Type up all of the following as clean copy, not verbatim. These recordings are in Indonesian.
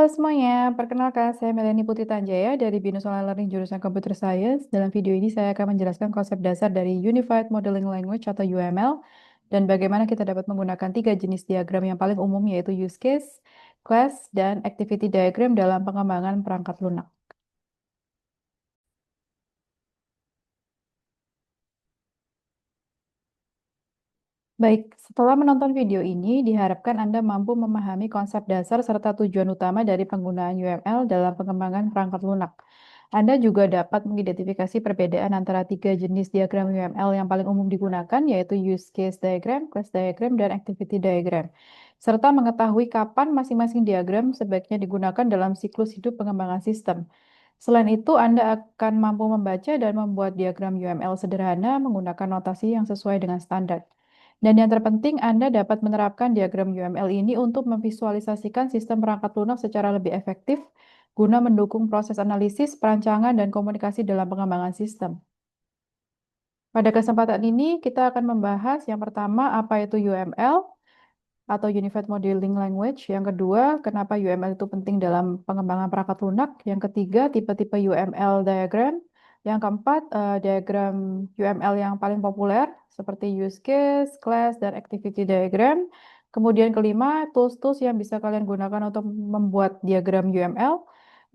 Halo semuanya, perkenalkan saya Melanie Putri Tanjaya dari BINUS Online Learning jurusan Computer Science. Dalam video ini saya akan menjelaskan konsep dasar dari Unified Modeling Language atau UML dan bagaimana kita dapat menggunakan tiga jenis diagram yang paling umum yaitu use case, class, dan activity diagram dalam pengembangan perangkat lunak. Baik, setelah menonton video ini, diharapkan Anda mampu memahami konsep dasar serta tujuan utama dari penggunaan UML dalam pengembangan perangkat lunak. Anda juga dapat mengidentifikasi perbedaan antara tiga jenis diagram UML yang paling umum digunakan, yaitu use case diagram, class diagram, dan activity diagram, serta mengetahui kapan masing-masing diagram sebaiknya digunakan dalam siklus hidup pengembangan sistem. Selain itu, Anda akan mampu membaca dan membuat diagram UML sederhana menggunakan notasi yang sesuai dengan standar. Dan yang terpenting, Anda dapat menerapkan diagram UML ini untuk memvisualisasikan sistem perangkat lunak secara lebih efektif guna mendukung proses analisis, perancangan, dan komunikasi dalam pengembangan sistem. Pada kesempatan ini, kita akan membahas yang pertama, apa itu UML atau Unified Modeling Language. Yang kedua, kenapa UML itu penting dalam pengembangan perangkat lunak. Yang ketiga, tipe-tipe UML diagram. Yang keempat, diagram UML yang paling populer seperti use case, class, dan activity diagram. Kemudian kelima, tools-tools yang bisa kalian gunakan untuk membuat diagram UML.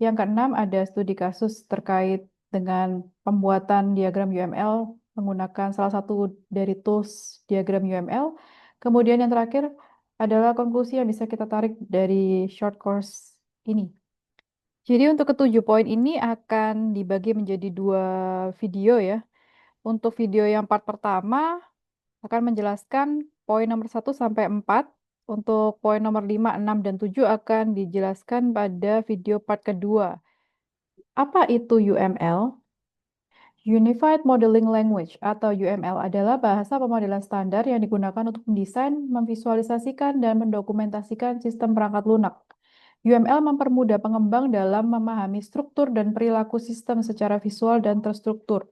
Yang keenam, ada studi kasus terkait dengan pembuatan diagram UML menggunakan salah satu dari tools diagram UML. Kemudian yang terakhir, adalah konklusi yang bisa kita tarik dari short course ini. Jadi untuk ketujuh poin ini akan dibagi menjadi dua video ya. Untuk video yang part pertama akan menjelaskan poin nomor 1 sampai 4. Untuk poin nomor 5, 6, dan 7 akan dijelaskan pada video part kedua. Apa itu UML? Unified Modeling Language atau UML adalah bahasa pemodelan standar yang digunakan untuk mendesain, memvisualisasikan, dan mendokumentasikan sistem perangkat lunak. UML mempermudah pengembang dalam memahami struktur dan perilaku sistem secara visual dan terstruktur.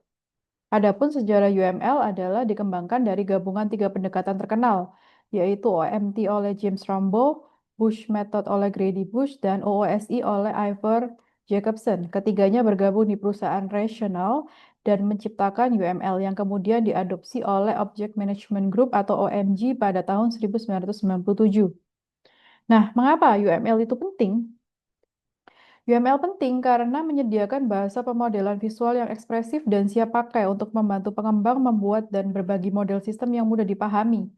Adapun sejarah UML adalah dikembangkan dari gabungan tiga pendekatan terkenal, yaitu OMT oleh James Rambo, Bush Method oleh Grady Bush, dan OOSI oleh Ivor Jacobson. Ketiganya bergabung di perusahaan Rational dan menciptakan UML yang kemudian diadopsi oleh Object Management Group atau OMG pada tahun 1997. Nah, mengapa UML itu penting? UML penting karena menyediakan bahasa pemodelan visual yang ekspresif dan siap pakai untuk membantu pengembang membuat dan berbagi model sistem yang mudah dipahami.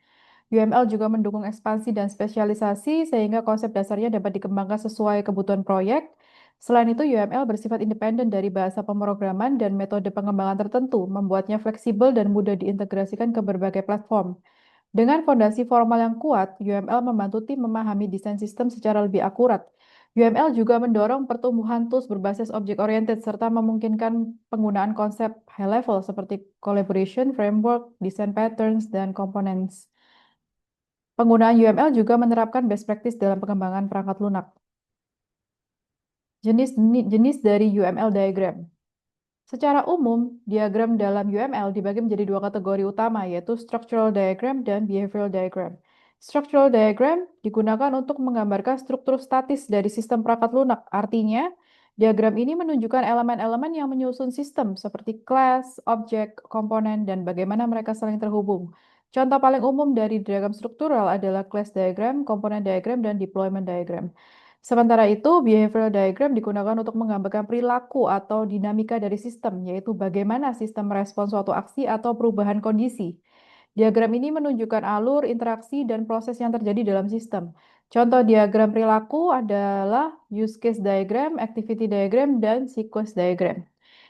UML juga mendukung ekspansi dan spesialisasi sehingga konsep dasarnya dapat dikembangkan sesuai kebutuhan proyek. Selain itu, UML bersifat independen dari bahasa pemrograman dan metode pengembangan tertentu, membuatnya fleksibel dan mudah diintegrasikan ke berbagai platform. Dengan fondasi formal yang kuat, UML membantu tim memahami desain sistem secara lebih akurat. UML juga mendorong pertumbuhan tools berbasis object-oriented serta memungkinkan penggunaan konsep high level seperti collaboration, framework, design patterns, dan components. Penggunaan UML juga menerapkan best practice dalam pengembangan perangkat lunak. Jenis dari UML diagram. Secara umum, diagram dalam UML dibagi menjadi dua kategori utama, yaitu structural diagram dan behavioral diagram. Structural diagram digunakan untuk menggambarkan struktur statis dari sistem perangkat lunak. Artinya, diagram ini menunjukkan elemen-elemen yang menyusun sistem seperti class, objek, komponen, dan bagaimana mereka saling terhubung. Contoh paling umum dari diagram struktural adalah class diagram, komponen diagram, dan deployment diagram. Sementara itu, behavioral diagram digunakan untuk menggambarkan perilaku atau dinamika dari sistem, yaitu bagaimana sistem merespons suatu aksi atau perubahan kondisi. Diagram ini menunjukkan alur, interaksi, dan proses yang terjadi dalam sistem. Contoh diagram perilaku adalah use case diagram, activity diagram, dan sequence diagram.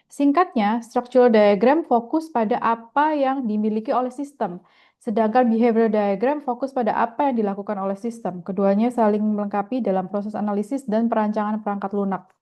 Singkatnya, structural diagram fokus pada apa yang dimiliki oleh sistem, sedangkan behavior diagram fokus pada apa yang dilakukan oleh sistem. Keduanya saling melengkapi dalam proses analisis dan perancangan perangkat lunak.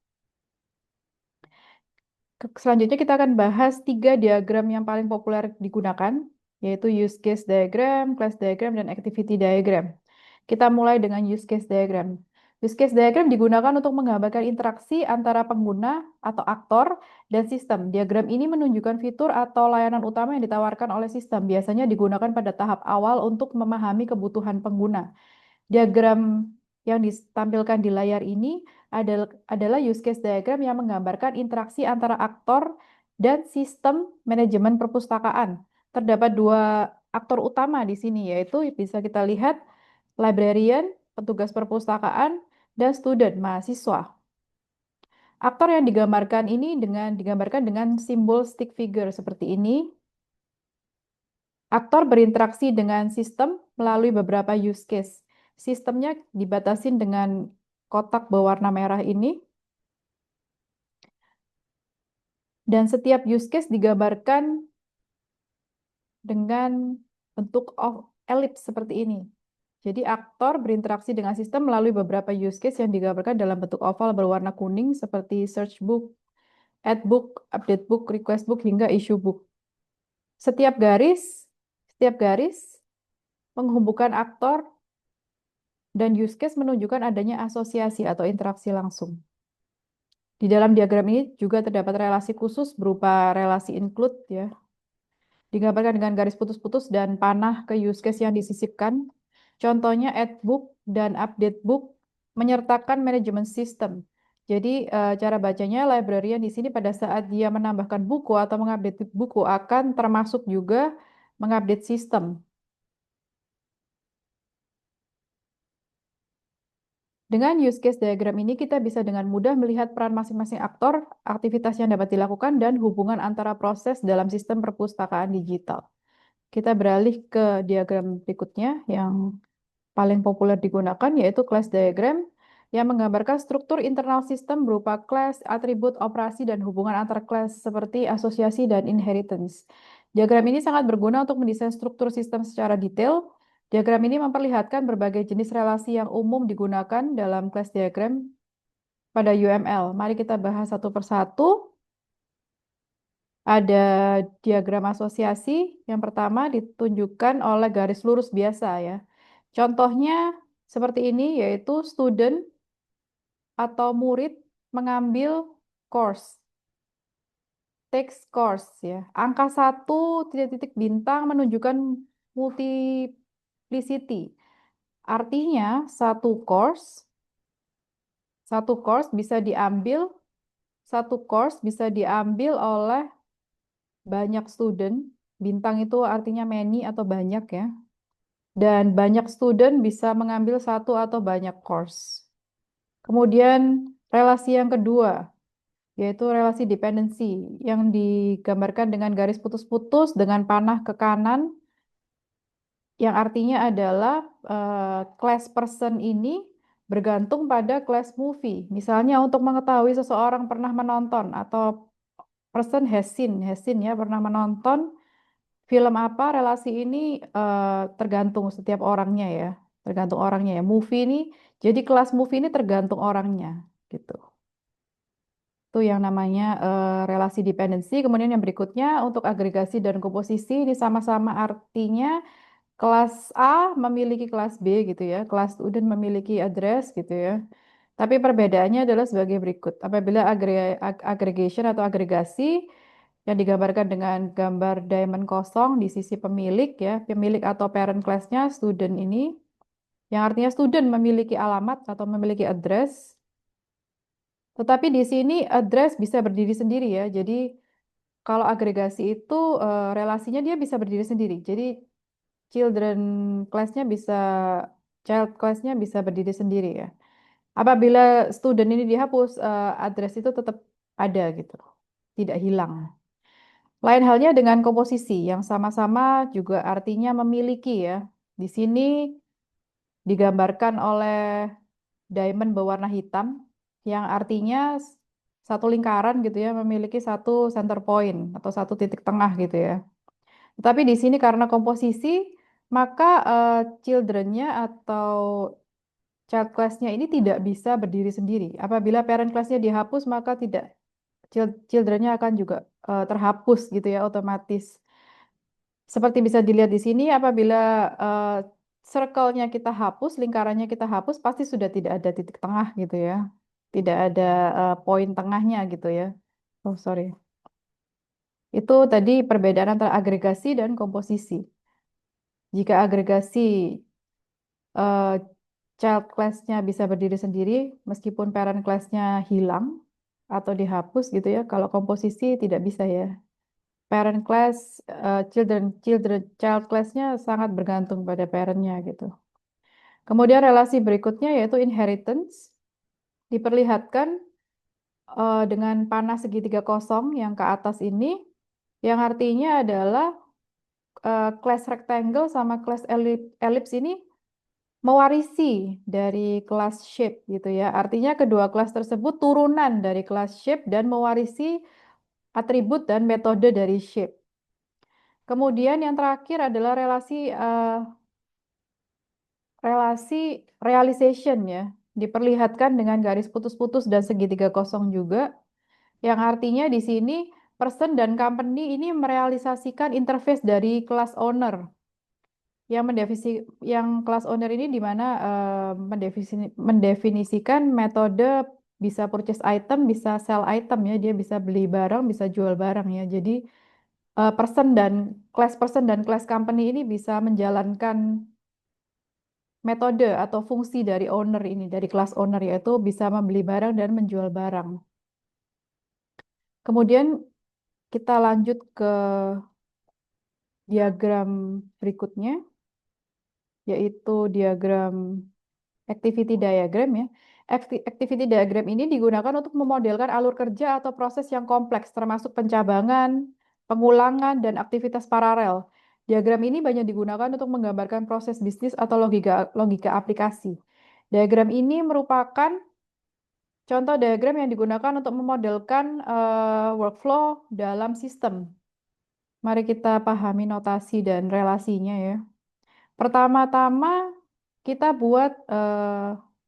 Selanjutnya kita akan bahas tiga diagram yang paling populer digunakan, yaitu use case diagram, class diagram, dan activity diagram. Kita mulai dengan use case diagram. Use case diagram digunakan untuk menggambarkan interaksi antara pengguna atau aktor dan sistem. Diagram ini menunjukkan fitur atau layanan utama yang ditawarkan oleh sistem. Biasanya digunakan pada tahap awal untuk memahami kebutuhan pengguna. Diagram Yang ditampilkan di layar ini adalah use case diagram yang menggambarkan interaksi antara aktor dan sistem manajemen perpustakaan. Terdapat dua aktor utama di sini, yaitu bisa kita lihat librarian, petugas perpustakaan, dan student, mahasiswa. Aktor yang digambarkan dengan simbol stick figure seperti ini. Aktor berinteraksi dengan sistem melalui beberapa use case. Sistemnya dibatasin dengan kotak berwarna merah ini, dan setiap use case digambarkan dengan bentuk elips seperti ini. Jadi aktor berinteraksi dengan sistem melalui beberapa use case yang digambarkan dalam bentuk oval berwarna kuning seperti search book, add book, update book, request book, hingga issue book. Setiap garis menghubungkan aktor dan use case menunjukkan adanya asosiasi atau interaksi langsung. Di dalam diagram ini juga terdapat relasi khusus berupa relasi include, ya, digambarkan dengan garis putus-putus dan panah ke use case yang disisipkan. Contohnya add book dan update book menyertakan manajemen sistem. Jadi cara bacanya librarian di sini pada saat dia menambahkan buku atau mengupdate buku akan termasuk juga mengupdate sistem. Dengan use case diagram ini, kita bisa dengan mudah melihat peran masing-masing aktor, aktivitas yang dapat dilakukan, dan hubungan antara proses dalam sistem perpustakaan digital. Kita beralih ke diagram berikutnya yang paling populer digunakan, yaitu class diagram, yang menggambarkan struktur internal sistem berupa class, atribut, operasi, dan hubungan antar class seperti asosiasi dan inheritance. Diagram ini sangat berguna untuk mendesain struktur sistem secara detail. Diagram ini memperlihatkan berbagai jenis relasi yang umum digunakan dalam class diagram pada UML. Mari kita bahas satu persatu. Ada diagram asosiasi. Yang pertama ditunjukkan oleh garis lurus biasa, ya. Contohnya seperti ini, yaitu student atau murid mengambil course, text course, ya. Angka 1 titik-titik bintang menunjukkan multiplicity. Artinya satu course bisa diambil oleh banyak student. Bintang itu artinya many atau banyak, ya. Dan banyak student bisa mengambil satu atau banyak course. Kemudian relasi yang kedua, yaitu relasi dependency yang digambarkan dengan garis putus-putus dengan panah ke kanan, yang artinya adalah class person ini bergantung pada class movie. Misalnya untuk mengetahui seseorang pernah menonton atau person has seen, ya, pernah menonton film apa, relasi ini tergantung setiap orangnya, ya. Tergantung orangnya, ya. Movie ini, jadi kelas movie ini tergantung orangnya, gitu. Itu yang namanya relasi dependency. Kemudian yang berikutnya untuk agregasi dan komposisi ini sama-sama artinya kelas A memiliki kelas B, gitu, ya. Kelas student memiliki address, gitu, ya. Tapi perbedaannya adalah sebagai berikut. Apabila aggregation atau agregasi yang digambarkan dengan gambar diamond kosong di sisi pemilik, ya, pemilik atau parent class-nya student ini, yang artinya student memiliki alamat atau memiliki address. Tetapi di sini address bisa berdiri sendiri, ya. Jadi kalau agregasi itu relasinya dia bisa berdiri sendiri. Jadi children class-nya bisa child class-nya bisa berdiri sendiri, ya. Apabila student ini dihapus, address itu tetap ada, gitu. Tidak hilang. Lain halnya dengan komposisi yang sama-sama juga artinya memiliki, ya. Di sini digambarkan oleh diamond berwarna hitam yang artinya satu lingkaran, gitu, ya, memiliki satu center point atau satu titik tengah, gitu, ya. Tapi di sini karena komposisi, maka children-nya atau child class-nya ini tidak bisa berdiri sendiri. Apabila parent class-nya dihapus, maka tidak children-nya akan juga terhapus, gitu, ya, otomatis. Seperti bisa dilihat di sini, apabila circle-nya kita hapus, lingkarannya kita hapus, pasti sudah tidak ada titik tengah, gitu, ya. Tidak ada poin tengahnya, gitu, ya. Oh, sorry. Itu tadi perbedaan antara agregasi dan komposisi. Jika agregasi, child class-nya bisa berdiri sendiri meskipun parent class-nya hilang atau dihapus gitu ya. Kalau komposisi tidak bisa ya. Parent class, child class-nya sangat bergantung pada parent-nya gitu. Kemudian relasi berikutnya yaitu inheritance diperlihatkan dengan panah segitiga kosong yang ke atas ini, yang artinya adalah kelas rectangle sama kelas ellipse ini mewarisi dari kelas shape gitu ya. Artinya kedua kelas tersebut turunan dari kelas shape dan mewarisi atribut dan metode dari shape. Kemudian yang terakhir adalah relasi realization ya. Diperlihatkan dengan garis putus-putus dan segitiga kosong juga. Yang artinya di sini person dan company ini merealisasikan interface dari class owner. Yang class owner ini di mana mendefinisikan metode bisa purchase item, bisa sell item ya. Dia bisa beli barang, bisa jual barang ya. Jadi person dan class company ini bisa menjalankan metode atau fungsi dari owner ini, dari class owner yaitu bisa membeli barang dan menjual barang. Kemudian kita lanjut ke diagram berikutnya, yaitu diagram activity diagram ya. Activity diagram ini digunakan untuk memodelkan alur kerja atau proses yang kompleks, termasuk pencabangan, pengulangan, dan aktivitas paralel. Diagram ini banyak digunakan untuk menggambarkan proses bisnis atau logika, logika aplikasi. Diagram ini merupakan contoh diagram yang digunakan untuk memodelkan workflow dalam sistem. Mari kita pahami notasi dan relasinya ya. Pertama-tama kita buat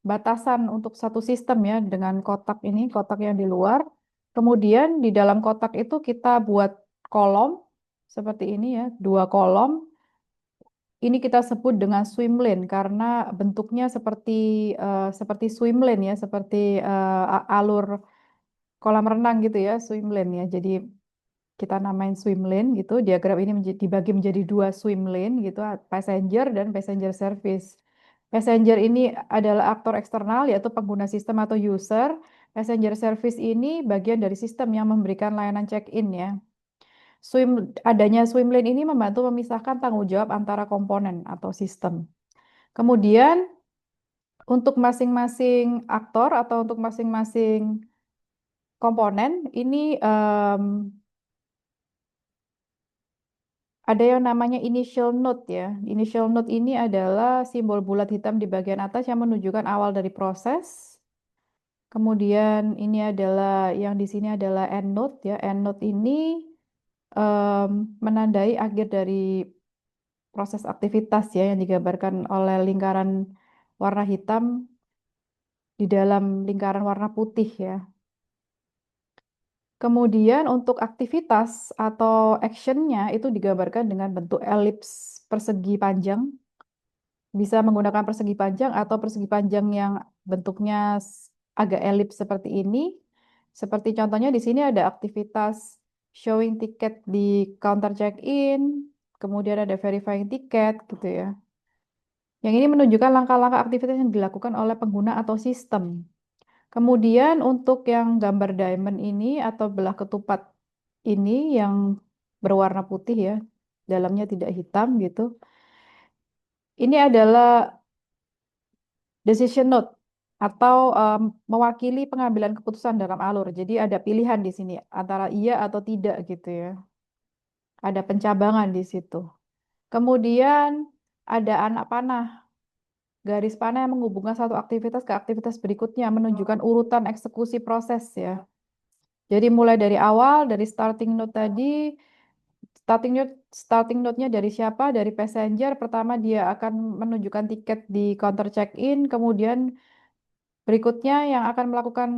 batasan untuk satu sistem ya dengan kotak ini, kotak yang di luar. Kemudian di dalam kotak itu kita buat kolom seperti ini ya, dua kolom. Ini kita sebut dengan swim lane karena bentuknya seperti swim lane ya, seperti alur kolam renang gitu ya, swim lane ya. Jadi kita namain swim lane gitu. Diagram ini dibagi menjadi dua swim lane gitu, passenger dan passenger service. Passenger ini adalah aktor eksternal yaitu pengguna sistem atau user. Passenger service ini bagian dari sistem yang memberikan layanan check-in ya. Adanya swim lane ini membantu memisahkan tanggung jawab antara komponen atau sistem. Kemudian untuk masing-masing aktor atau untuk masing-masing komponen ini ada yang namanya initial node ya. Initial node ini adalah simbol bulat hitam di bagian atas yang menunjukkan awal dari proses. Kemudian ini adalah yang di sini adalah end node ya. End node ini menandai akhir dari proses aktivitas ya yang digambarkan oleh lingkaran warna hitam di dalam lingkaran warna putih ya. Kemudian untuk aktivitas atau actionnya itu digambarkan dengan bentuk elips persegi panjang. Bisa menggunakan persegi panjang atau persegi panjang yang bentuknya agak elips seperti ini. Seperti contohnya di sini ada aktivitas showing tiket di counter check-in, kemudian ada verifying tiket gitu ya. Yang ini menunjukkan langkah-langkah aktivitas yang dilakukan oleh pengguna atau sistem. Kemudian untuk yang gambar diamond ini atau belah ketupat ini yang berwarna putih ya, dalamnya tidak hitam gitu. Ini adalah decision note atau mewakili pengambilan keputusan dalam alur. Jadi ada pilihan di sini antara iya atau tidak gitu ya. Ada pencabangan di situ. Kemudian ada anak panah, garis panah yang menghubungkan satu aktivitas ke aktivitas berikutnya, menunjukkan urutan eksekusi proses ya. Jadi mulai dari awal, dari starting node tadi, starting node-nya dari siapa? Dari passenger. Pertama dia akan menunjukkan tiket di counter check-in, kemudian berikutnya yang akan melakukan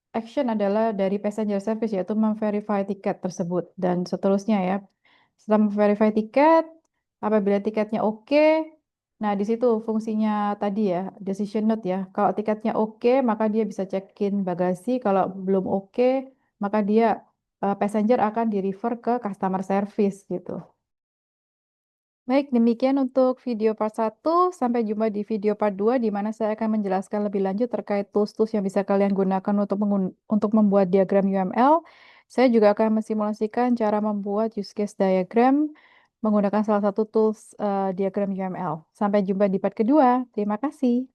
action adalah dari passenger service yaitu memverify tiket tersebut dan seterusnya ya. Setelah memverify tiket, apabila tiketnya oke, nah di situ fungsinya tadi ya, decision note ya. Kalau tiketnya oke, maka dia bisa check-in bagasi. Kalau belum oke, maka dia passenger akan di-refer ke customer service gitu. Baik, demikian untuk video part 1. Sampai jumpa di video part 2, di mana saya akan menjelaskan lebih lanjut terkait tools-tools yang bisa kalian gunakan untuk membuat diagram UML. Saya juga akan mensimulasikan cara membuat use case diagram menggunakan salah satu tools diagram UML. Sampai jumpa di part kedua. Terima kasih.